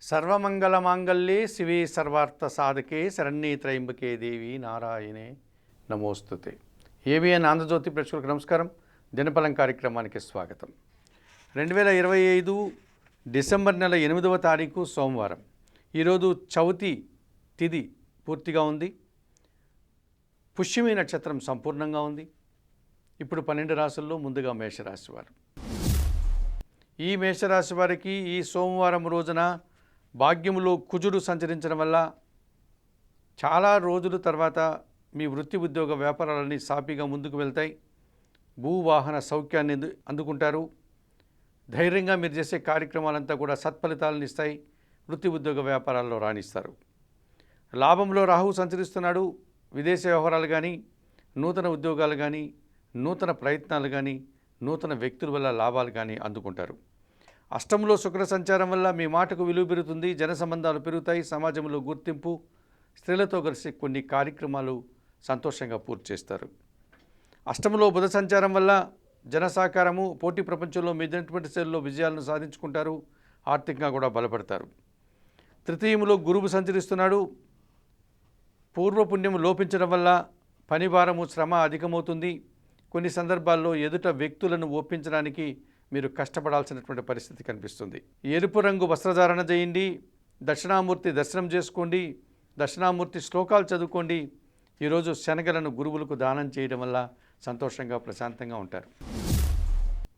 సర్వమంగళమాంగళ్యే శివే సర్వార్థసాధకే శరణ్యే త్రయంబకే దేవి నారాయణే నమోస్తుతే. ఏబిఎన్ ఆంధ్రజ్యోతి ప్రేక్షకులకు నమస్కారం. దినఫలం కార్యక్రమానికి స్వాగతం. 2025 డిసెంబర్ నెల 8వ తారీఖు సోమవారం. ఈరోజు చవితి తిథి పూర్తిగా ఉంది. పుష్యమి నక్షత్రం సంపూర్ణంగా ఉంది. ఇప్పుడు 12 రాశుల్లో ముందుగా మేషరాశి వారు. ఈ మేషరాశి వారికి ఈ సోమవారం రోజున భాగ్యములో కుజుడు సంచరించడం వల్ల చాలా రోజుల తర్వాత మీ వృత్తి ఉద్యోగ వ్యాపారాలన్నీ సాఫీగా ముందుకు వెళ్తాయి. భూవాహన సౌఖ్యాన్ని అందుకుంటారు. ధైర్యంగా మీరు చేసే కార్యక్రమాలంతా కూడా సత్ఫలితాలను ఇస్తాయి. వృత్తి ఉద్యోగ వ్యాపారాల్లో రాణిస్తారు. లాభంలో రాహువు సంచరిస్తున్నాడు. విదేశీ వ్యవహారాలు కానీ, నూతన ఉద్యోగాలు కానీ, నూతన ప్రయత్నాలు కానీ, నూతన వ్యక్తుల వల్ల లాభాలు కానీ అందుకుంటారు. అష్టంలో శుక్ర సంచారం వల్ల మీ మాటకు విలువ పెరుగుతుంది. జన సంబంధాలు పెరుగుతాయి. సమాజంలో గుర్తింపు, స్త్రీలతో కలిసి కొన్ని కార్యక్రమాలు సంతోషంగా పూర్తి చేస్తారు. అష్టంలో బుధ సంచారం వల్ల జన సహకారము, పోటీ ప్రపంచంలో మీదైనటువంటి శైలిలో విజయాలను సాధించుకుంటారు. ఆర్థికంగా కూడా బలపడతారు. తృతీయంలో గురువు సంచరిస్తున్నాడు. పూర్వపుణ్యం లోపించడం వల్ల పనిభారము, శ్రమ అధికమవుతుంది. కొన్ని సందర్భాల్లో ఎదుట వ్యక్తులను ఒప్పించడానికి మీరు కష్టపడాల్సినటువంటి పరిస్థితి కనిపిస్తుంది. ఎరుపు రంగు వస్త్రధారణ చేయండి. దక్షిణామూర్తి దర్శనం చేసుకోండి. దక్షిణామూర్తి శ్లోకాలు చదువుకోండి. ఈరోజు శనగలను గురువులకు దానం చేయడం వల్ల సంతోషంగా ప్రశాంతంగా ఉంటారు.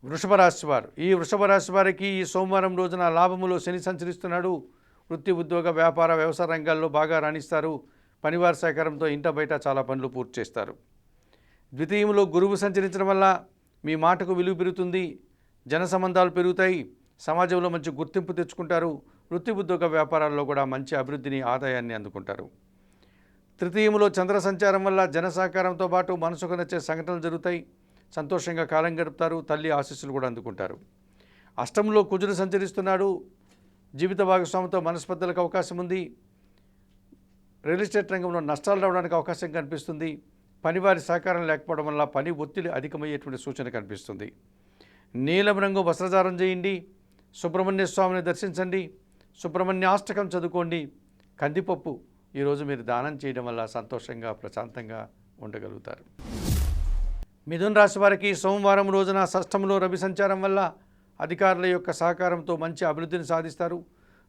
వృషభ రాశి వారు. ఈ వృషభ రాశి వారికి ఈ సోమవారం రోజున లాభములో శని సంచరిస్తున్నాడు. వృత్తి ఉద్యోగ వ్యాపార వ్యవసాయ రంగాల్లో బాగా రాణిస్తారు. పనివారి సహకారంతో ఇంట బయట చాలా పనులు పూర్తి చేస్తారు. ద్వితీయంలో గురువు సంచరించడం వల్ల మీ మాటకు విలువ పెరుగుతుంది. జన సంబంధాలు పెరుగుతాయి. సమాజంలో మంచి గుర్తింపు తెచ్చుకుంటారు. వృత్తి ఉద్యోగ వ్యాపారాల్లో కూడా మంచి అభివృద్ధిని, ఆదాయాన్ని అందుకుంటారు. తృతీయంలో చంద్ర సంచారం వల్ల జన సహకారంతో పాటు మనసుకు నచ్చే సంఘటనలు జరుగుతాయి. సంతోషంగా కాలం గడుపుతారు. తల్లి ఆశీస్సులు కూడా అందుకుంటారు. అష్టంలో కుజుడు సంచరిస్తున్నాడు. జీవిత భాగస్వామితో మనస్పర్ధలకు అవకాశం ఉంది. రియల్ ఎస్టేట్ రంగంలో నష్టాలు రావడానికి అవకాశం కనిపిస్తుంది. పనివారి సహకారం లేకపోవడం వల్ల పని ఒత్తిడి అధికమయ్యేటువంటి సూచన కనిపిస్తుంది. నీలం రంగు వస్త్రధారం చేయండి. సుబ్రహ్మణ్య స్వామిని దర్శించండి. సుబ్రహ్మణ్యాష్టకం చదువుకోండి. కందిపప్పు ఈరోజు మీరు దానం చేయడం వల్ల సంతోషంగా ప్రశాంతంగా ఉండగలుగుతారు. మిథున రాశి వారికి సోమవారం రోజున షష్టంలో రవి సంచారం వల్ల అధికారుల యొక్క సహకారంతో మంచి అభివృద్ధిని సాధిస్తారు.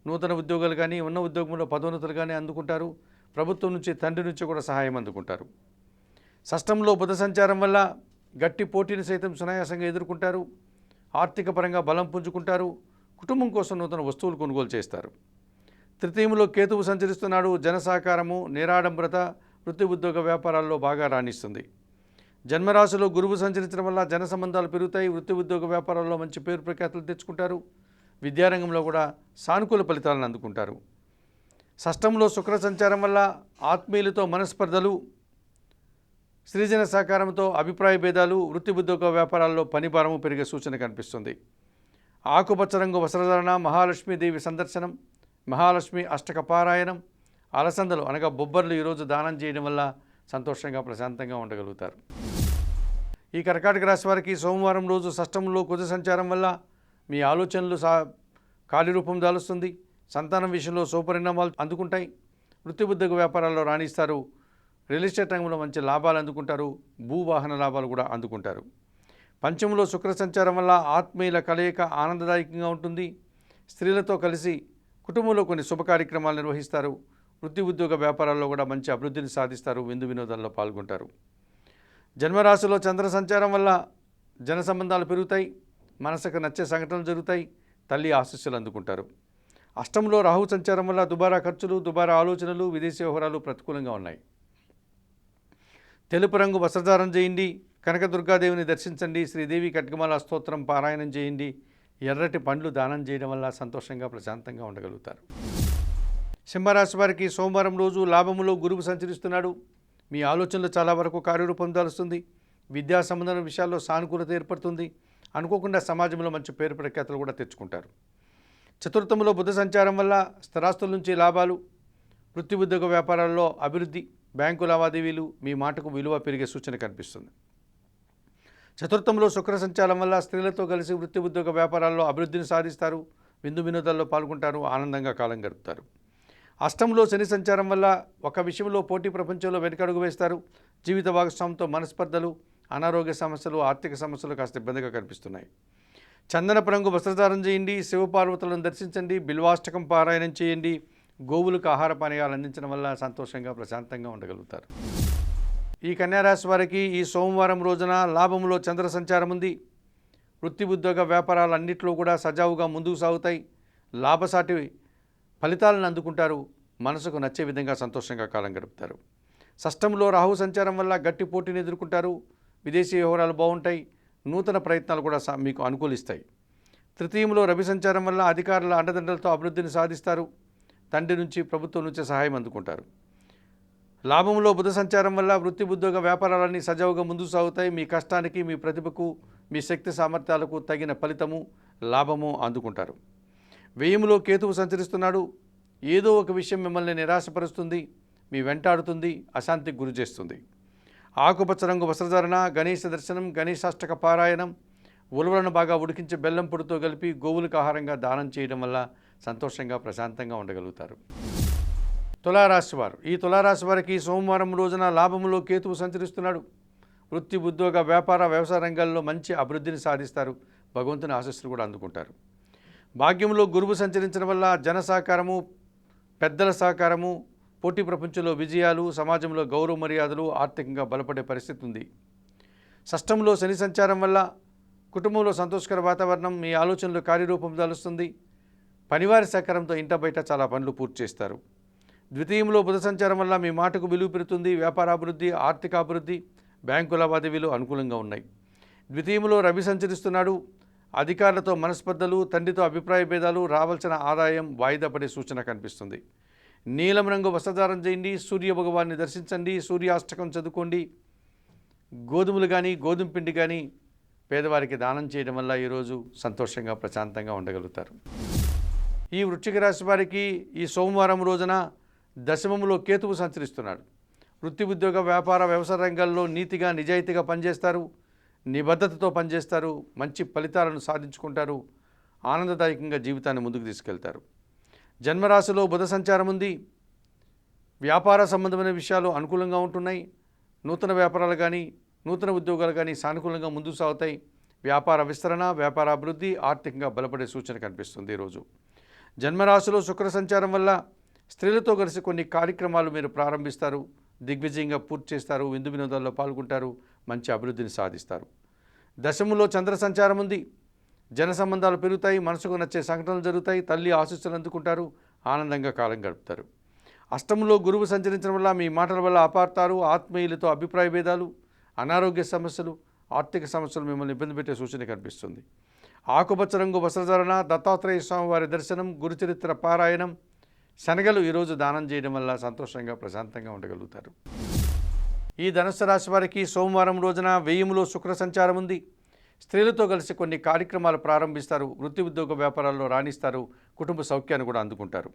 నూతన ఉద్యోగాలు కానీ, ఉన్న ఉద్యోగంలో పదోన్నతులు కానీ అందుకుంటారు. ప్రభుత్వం నుంచి, తండ్రి నుంచి కూడా సహాయం అందుకుంటారు. షష్టంలో బుధ సంచారం వల్ల గట్టి పోటీని సైతం సునాయాసంగా ఎదుర్కొంటారు. ఆర్థిక పరంగా బలం పుంజుకుంటారు. కుటుంబం కోసం నూతన వస్తువులు కొనుగోలు చేస్తారు. తృతీయంలో కేతువు సంచరిస్తున్నాడు. జన సహకారము, నిరాడంబరత వృత్తి ఉద్యోగ వ్యాపారాల్లో బాగా రాణిస్తుంది. జన్మరాశిలో గురువు సంచరించడం వల్ల జన సంబంధాలు పెరుగుతాయి. వృత్తి ఉద్యోగ వ్యాపారాల్లో మంచి పేరు ప్రఖ్యాతులు తెచ్చుకుంటారు. విద్యారంగంలో కూడా సానుకూల ఫలితాలను అందుకుంటారు. షష్టంలో శుక్ర సంచారం వల్ల ఆత్మీయులతో మనస్పర్ధలు, స్త్రీజన సహకారంతో అభిప్రాయ భేదాలు, వృత్తి ఉద్యోగ వ్యాపారాల్లో పనిభారము పెరిగే సూచన కనిపిస్తుంది. ఆకుపచ్చ రంగు వస్త్రధారణ, మహాలక్ష్మీదేవి సందర్శనం, మహాలక్ష్మి అష్టక పారాయణం, అలసందలు అనగా బొబ్బర్లు ఈరోజు దానం చేయడం వల్ల సంతోషంగా ప్రశాంతంగా ఉండగలుగుతారు. ఈ కర్కాటక రాశి వారికి సోమవారం రోజు షష్టంలో కుజ సంచారం వల్ల మీ ఆలోచనలు కార్యరూపం దాలుస్తుంది. సంతానం విషయంలో శుభపరిణామాలు అందుకుంటాయి. వృత్తి ఉద్యోగ వ్యాపారాల్లో రాణిస్తారు. రియల్ ఎస్టేట్ రంగంలో మంచి లాభాలు అందుకుంటారు. భూవాహన లాభాలు కూడా అందుకుంటారు. పంచమంలో శుక్ర సంచారం వల్ల ఆత్మీయుల కలయిక ఆనందదాయకంగా ఉంటుంది. స్త్రీలతో కలిసి కుటుంబంలో కొన్ని శుభ కార్యక్రమాలు నిర్వహిస్తారు. వృత్తి ఉద్యోగ వ్యాపారాల్లో కూడా మంచి అభివృద్ధిని సాధిస్తారు. విందు వినోదాల్లో పాల్గొంటారు. జన్మరాశిలో చంద్ర సంచారం వల్ల జన సంబంధాలు పెరుగుతాయి. మనసుకు నచ్చే సంఘటనలు జరుగుతాయి. తల్లి ఆశీస్సులు అందుకుంటారు. అష్టంలో రాహు సంచారం వల్ల దుబారా ఖర్చులు, దుబారా ఆలోచనలు, విదేశీ వ్యవహారాలు ప్రతికూలంగా ఉన్నాయి. తెలుపు రంగు వస్త్రధారణ చేయండి. కనకదుర్గాదేవిని దర్శించండి. శ్రీదేవి ఖడ్గమాల స్తోత్రం పారాయణం చేయండి. ఎర్రటి పండ్లు దానం చేయడం వల్ల సంతోషంగా ప్రశాంతంగా ఉండగలుగుతారు. సింహరాశి వారికి సోమవారం రోజు లాభములో గురువు సంచరిస్తున్నాడు. మీ ఆలోచనలు చాలా వరకు కార్యరూపం దాలుస్తుంది. విద్యా సంబంధమైన విషయాల్లో సానుకూలత ఏర్పడుతుంది. అనుకోకుండా సమాజంలో మంచి పేరు ప్రఖ్యాతులు కూడా తెచ్చుకుంటారు. చతుర్థంలో బుధ సంచారం వల్ల స్థిరాస్తుల నుంచి లాభాలు, వృత్తి ఉద్యోగ వ్యాపారాల్లో అభివృద్ధి, బ్యాంకు లావాదేవీలు, మీ మాటకు విలువ పెరిగే సూచన కనిపిస్తుంది. చతుర్థంలో శుక్ర సంచారం వల్ల స్త్రీలతో కలిసి వృత్తి ఉద్యోగ వ్యాపారాల్లో అభివృద్ధిని సాధిస్తారు. విందు వినోదాల్లో పాల్గొంటారు, ఆనందంగా కాలం గడుపుతారు. అష్టంలో శని సంచారం వల్ల ఒక విషయంలో పోటీ ప్రపంచంలో వెనకడుగు వేస్తారు. జీవిత భాగస్వామితో మనస్పర్ధలు, అనారోగ్య సమస్యలు, ఆర్థిక సమస్యలు కాస్త ఇబ్బందిగా కనిపిస్తున్నాయి. చందనపు రంగు వస్త్రధారణ చేయండి, శివపార్వతులను దర్శించండి, బిల్వాష్టకం పారాయణం చేయండి, గోవులకు ఆహార పానీయాలు అందించడం వల్ల సంతోషంగా ప్రశాంతంగా ఉండగలుగుతారు. ఈ కన్యారాశి వారికి ఈ సోమవారం రోజున లాభంలో చంద్ర సంచారం ఉంది. వృత్తి ఉద్యోగ వ్యాపారాలు అన్నింటిలో కూడా సజావుగా ముందుకు సాగుతాయి. లాభసాటి ఫలితాలను అందుకుంటారు. మనసుకు నచ్చే విధంగా సంతోషంగా కాలం గడుపుతారు. షష్టంలో రాహు సంచారం వల్ల గట్టి పోటీని ఎదుర్కొంటారు. విదేశీ వ్యవహారాలు బాగుంటాయి. నూతన ప్రయత్నాలు కూడా మీకు అనుకూలిస్తాయి. తృతీయంలో రవి సంచారం వల్ల అధికారుల అండదండలతో అభివృద్ధిని సాధిస్తారు. తండ్రి నుంచి, ప్రభుత్వం నుంచి సహాయం అందుకుంటారు. లాభంలో బుధ సంచారం వల్ల వృత్తి ఉద్యోగ వ్యాపారాలన్నీ సజావుగా ముందుకు సాగుతాయి. మీ కష్టానికి, మీ ప్రతిభకు, మీ శక్తి సామర్థ్యాలకు తగిన ఫలితము, లాభము అందుకుంటారు. వ్యయంలో కేతువు సంచరిస్తున్నాడు. ఏదో ఒక విషయం మిమ్మల్ని నిరాశపరుస్తుంది, మీ వెంటాడుతుంది, అశాంతికి గురి చేస్తుంది. ఆకుపచ్చ రంగు వస్త్రధారణ, గణేశ దర్శనం, గణేశాష్టక పారాయణం, ఉలవలను బాగా ఉడికించి బెల్లం పొడితో కలిపి గోవులకు ఆహారంగా దానం చేయడం వల్ల సంతోషంగా ప్రశాంతంగా ఉండగలుగుతారు. తులారాశి వారు, ఈ తులారాశి వారికి సోమవారం రోజున లాభంలో కేతువు సంచరిస్తున్నాడు. వృత్తి ఉద్యోగ వ్యాపార వ్యవసాయ రంగాల్లో మంచి అభివృద్ధిని సాధిస్తారు. భగవంతుని ఆశీస్సులు కూడా అందుకుంటారు. భాగ్యంలో గురువు సంచరించడం వల్ల జన సహకారము, పెద్దల సహకారము, పోటీ ప్రపంచంలో విజయాలు, సమాజంలో గౌరవ మర్యాదలు, ఆర్థికంగా బలపడే పరిస్థితి ఉంది. షష్టంలో శని సంచారం వల్ల కుటుంబంలో సంతోషకర వాతావరణం, మీ ఆలోచనలు కార్యరూపం దాలుస్తుంది. పనివారి సహకారంతో ఇంట బయట చాలా పనులు పూర్తి చేస్తారు. ద్వితీయంలో బుధ సంచారం వల్ల మీ మాటకు విలువ పెరుగుతుంది. వ్యాపారాభివృద్ధి, ఆర్థికాభివృద్ధి, బ్యాంకు లావాదేవీలు అనుకూలంగా ఉన్నాయి. ద్వితీయంలో రవి సంచరిస్తున్నాడు. అధికారులతో మనస్పర్ధలు, తండ్రితో అభిప్రాయ భేదాలు, రావాల్సిన ఆదాయం వాయిదా పడే సూచన కనిపిస్తుంది. నీలం రంగు వస్త్రధారణ చేయండి, సూర్య భగవాన్ని దర్శించండి, సూర్యాష్టకం చదువుకోండి. గోధుమలు కానీ, గోధుమ పిండి కానీ పేదవారికి దానం చేయడం వల్ల ఈరోజు సంతోషంగా ప్రశాంతంగా ఉండగలుగుతారు. ఈ వృశ్చిక రాశి వారికి ఈ సోమవారం రోజున దశమంలో కేతువు సంచరిస్తున్నాడు. వృత్తి ఉద్యోగ వ్యాపార వ్యవసాయ రంగాల్లో నీతిగా, నిజాయితీగా పనిచేస్తారు. నిబద్ధతతో పనిచేస్తారు. మంచి ఫలితాలను సాధించుకుంటారు. ఆనందదాయకంగా జీవితాన్ని ముందుకు తీసుకెళ్తారు. జన్మరాశిలో బుధ సంచారం ఉంది. వ్యాపార సంబంధమైన విషయాలు అనుకూలంగా ఉంటున్నాయి. నూతన వ్యాపారాలు కానీ, నూతన ఉద్యోగాలు కానీ సానుకూలంగా ముందుకు సాగుతాయి. వ్యాపార విస్తరణ, వ్యాపార అభివృద్ధి, ఆర్థికంగా బలపడే సూచన కనిపిస్తుంది ఈరోజు. జన్మరాశిలో శుక్ర సంచారం వల్ల స్త్రీలతో కలిసి కొన్ని కార్యక్రమాలు మీరు ప్రారంభిస్తారు. దిగ్విజయంగా పూర్తి చేస్తారు. విందు వినోదాల్లో పాల్గొంటారు. మంచి అభివృద్ధిని సాధిస్తారు. దశములో చంద్ర సంచారం ఉంది. జన సంబంధాలు పెరుగుతాయి. మనసుకు నచ్చే సంఘటనలు జరుగుతాయి. తల్లి ఆశీస్సులు అందుకుంటారు. ఆనందంగా కాలం గడుపుతారు. అష్టములో గురువు సంచరించడం వల్ల మీ మాటల వల్ల అపార్థాలు, ఆత్మీయులతో అభిప్రాయ భేదాలు, అనారోగ్య సమస్యలు, ఆర్థిక సమస్యలు మిమ్మల్ని ఇబ్బంది పెట్టే సూచన కనిపిస్తుంది. ఆకుపచ్చ రంగు వస్త్రధారణ, దత్తాత్రేయ స్వామి వారి దర్శనం, గురుచరిత్ర పారాయణం, శనగలు ఈరోజు దానం చేయడం వల్ల సంతోషంగా ప్రశాంతంగా ఉండగలుగుతారు. ఈ ధనుస్సు రాశి వారికి సోమవారం రోజున వ్యయములో శుక్ర సంచారం ఉంది. స్త్రీలతో కలిసి కొన్ని కార్యక్రమాలు ప్రారంభిస్తారు. వృత్తి ఉద్యోగ వ్యాపారాల్లో రాణిస్తారు. కుటుంబ సౌఖ్యాన్ని కూడా అందుకుంటారు.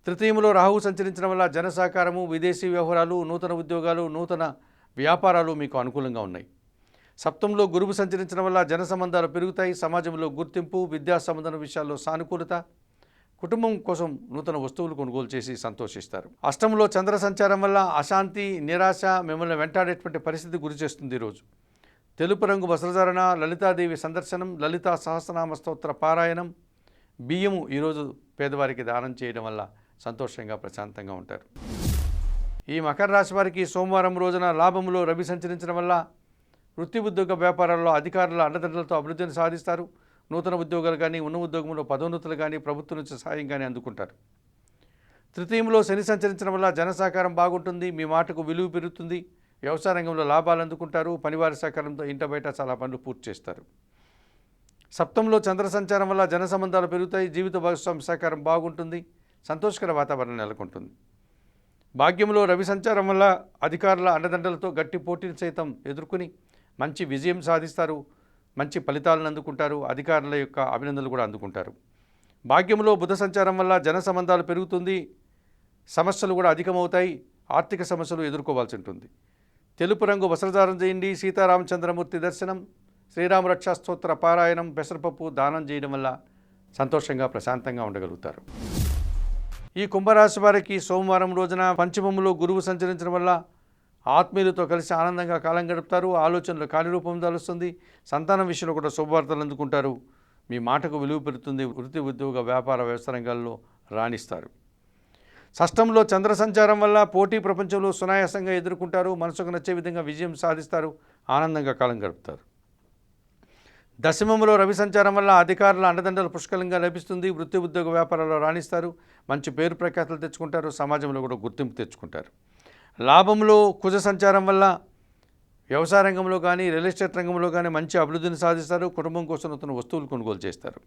తృతీయంలో రాహువు సంచరించడం వల్ల జన సహకారము, విదేశీ వ్యవహారాలు, నూతన ఉద్యోగాలు, నూతన వ్యాపారాలు మీకు అనుకూలంగా ఉన్నాయి. సప్తంలో గురువు సంచరించడం వల్ల జన సంబంధాలు పెరుగుతాయి. సమాజంలో గుర్తింపు, విద్యా సంబంధ విషయాల్లో సానుకూలత, కుటుంబం కోసం నూతన వస్తువులు కొనుగోలు చేసి సంతోషిస్తారు. అష్టంలో చంద్ర సంచారం వల్ల అశాంతి, నిరాశ మిమ్మల్ని వెంటాడేటువంటి పరిస్థితి గురి చేస్తుంది. ఈరోజు తెలుపు రంగు వస్త్రధారణ, లలితాదేవి సందర్శనం, లలితా సహస్రనామ స్తోత్ర పారాయణం, బియ్యము ఈరోజు పేదవారికి దానం చేయడం వల్ల సంతోషంగా ప్రశాంతంగా ఉంటారు. ఈ మకర రాశి వారికి సోమవారం రోజున లాభంలో రవి సంచరించడం వల్ల వృత్తి ఉద్యోగ వ్యాపారాల్లో అధికారుల అండదండలతో అభివృద్ధిని సాధిస్తారు. నూతన ఉద్యోగాలు కానీ, ఉన్న ఉద్యోగంలో పదోన్నతులు కానీ, ప్రభుత్వం నుంచి సహాయం కానీ అందుకుంటారు. తృతీయంలో శని సంచరించడం వల్ల జన సహకారం బాగుంటుంది. మీ మాటకు విలువ పెరుగుతుంది. వ్యవసాయ రంగంలో లాభాలు అందుకుంటారు. పనివారి సహకారంతో ఇంట బయట చాలా పనులు పూర్తి చేస్తారు. సప్తంలో చంద్ర సంచారం వల్ల జన సంబంధాలు పెరుగుతాయి. జీవిత భాగస్వామి సహకారం బాగుంటుంది. సంతోషకర వాతావరణం నెలకొంటుంది. భాగ్యంలో రవి సంచారం వల్ల అధికారుల అండదండలతో గట్టి పోటీని సైతం ఎదుర్కొని మంచి విజయం సాధిస్తారు. మంచి ఫలితాలను అందుకుంటారు. అధికారుల యొక్క అభినందనలు కూడా అందుకుంటారు. భాగ్యంలో బుధ సంచారం వల్ల జన సంబంధాలు పెరుగుతుంది. సమస్యలు కూడా అధికమవుతాయి. ఆర్థిక సమస్యలు ఎదుర్కోవాల్సి ఉంటుంది. తెలుపు రంగు వస్త్రధారణ చేయండి. సీతారామచంద్రమూర్తి దర్శనం, శ్రీరామ రక్షా స్తోత్ర పారాయణం, పెసరపప్పు దానం చేయడం వల్ల సంతోషంగా ప్రశాంతంగా ఉండగలుగుతారు. ఈ కుంభరాశి వారికి సోమవారం రోజున పంచమములో గురువు సంచరించడం వల్ల ఆత్మీయులతో కలిసి ఆనందంగా కాలం గడుపుతారు. ఆలోచనలు కార్యరూపం దాలుస్తుంది. సంతానం విషయంలో కూడా శుభవార్తలు అందుకుంటారు. మీ మాటకు విలువ పెరుగుతుంది. వృత్తి, ఉద్యోగ, వ్యాపార, వ్యవసాయ రంగాల్లో రాణిస్తారు. షష్టంలో చంద్ర సంచారం వల్ల పోటీ ప్రపంచంలో సునాయాసంగా ఎదుర్కొంటారు. మనసుకు నచ్చే విధంగా విజయం సాధిస్తారు. ఆనందంగా కాలం గడుపుతారు. దశమంలో రవి సంచారం వల్ల అధికారుల అండదండలు పుష్కలంగా లభిస్తుంది. వృత్తి, ఉద్యోగ, వ్యాపారాల్లో రాణిస్తారు. మంచి పేరు ప్రఖ్యాతులు తెచ్చుకుంటారు. సమాజంలో కూడా గుర్తింపు తెచ్చుకుంటారు. లాభంలో కుజ సంచారం వల్ల వ్యవసాయ రంగంలో కానీ రియల్ ఎస్టేట్ రంగంలో కానీ మంచి అభివృద్ధిని సాధిస్తారు. కుటుంబం కోసం నూతన వస్తువులు కొనుగోలు చేస్తారు.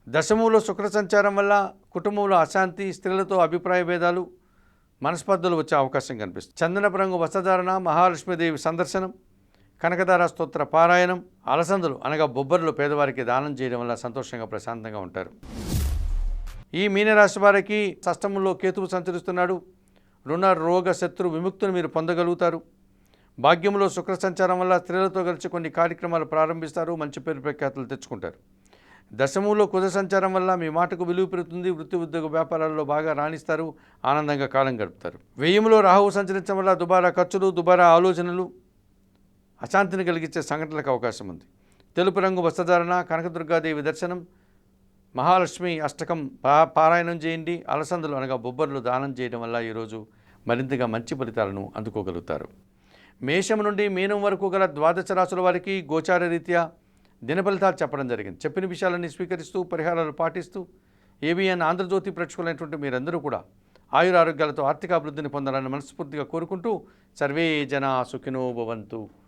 దశమంలో శుక్ర సంచారం వల్ల కుటుంబంలో అశాంతి, స్త్రీలతో అభిప్రాయ భేదాలు, మనస్పర్ధలు వచ్చే అవకాశం కనిపిస్తుంది. చందనపు రంగు వస్త్రధారణ, మహాలక్ష్మీదేవి సందర్శనం, కనకదార స్తోత్ర పారాయణం, అలసందలు అనగా బొబ్బర్లు పేదవారికి దానం చేయడం వల్ల సంతోషంగా ప్రశాంతంగా ఉంటారు. ఈ మీనరాశి వారికి షష్టమంలో కేతువు సంచరిస్తున్నాడు. రుణ, రోగ, శత్రు విముక్తిని మీరు పొందగలుగుతారు. భాగ్యంలో శుక్ర సంచారం వల్ల స్త్రీలతో కలిసి కొన్ని కార్యక్రమాలు ప్రారంభిస్తారు. మంచి పేరు ప్రఖ్యాతులు తెచ్చుకుంటారు. దశమంలో కుజ సంచారం వల్ల మీ మాటకు విలువ పెరుగుతుంది. వృత్తి, ఉద్యోగ, వ్యాపారాల్లో బాగా రాణిస్తారు. ఆనందంగా కాలం గడుపుతారు. వ్యయంలో రాహువు సంచరించడం వల్ల దుబారా ఖర్చులు, దుబారా ఆలోచనలు, అశాంతిని కలిగించే సంఘటనలకు అవకాశం ఉంది. తెలుపు రంగు వస్త్రధారణ, కనకదుర్గాదేవి దర్శనం, మహాలక్ష్మి అష్టకం పారాయణం చేయండి. అలసందలు అనగా బొబ్బర్లు దానం చేయడం వల్ల ఈరోజు మరింతగా మంచి ఫలితాలను అందుకోగలుగుతారు. మేషం నుండి మీనం వరకు గల ద్వాదశ రాశుల వారికి గోచార రీత్యా దిన ఫలితాలు చెప్పడం జరిగింది. చెప్పిన విషయాలన్నీ స్వీకరిస్తూ పరిహారాలు పాటిస్తూ ఏబిఎన్ ఆంధ్రజ్యోతి ప్రేక్షకులైనటువంటి మీరందరూ కూడా ఆయురారోగ్యాలతో ఆర్థిక అభివృద్ధిని పొందాలని మనస్ఫూర్తిగా కోరుకుంటూ సర్వే జనా సుఖినో భవంతు.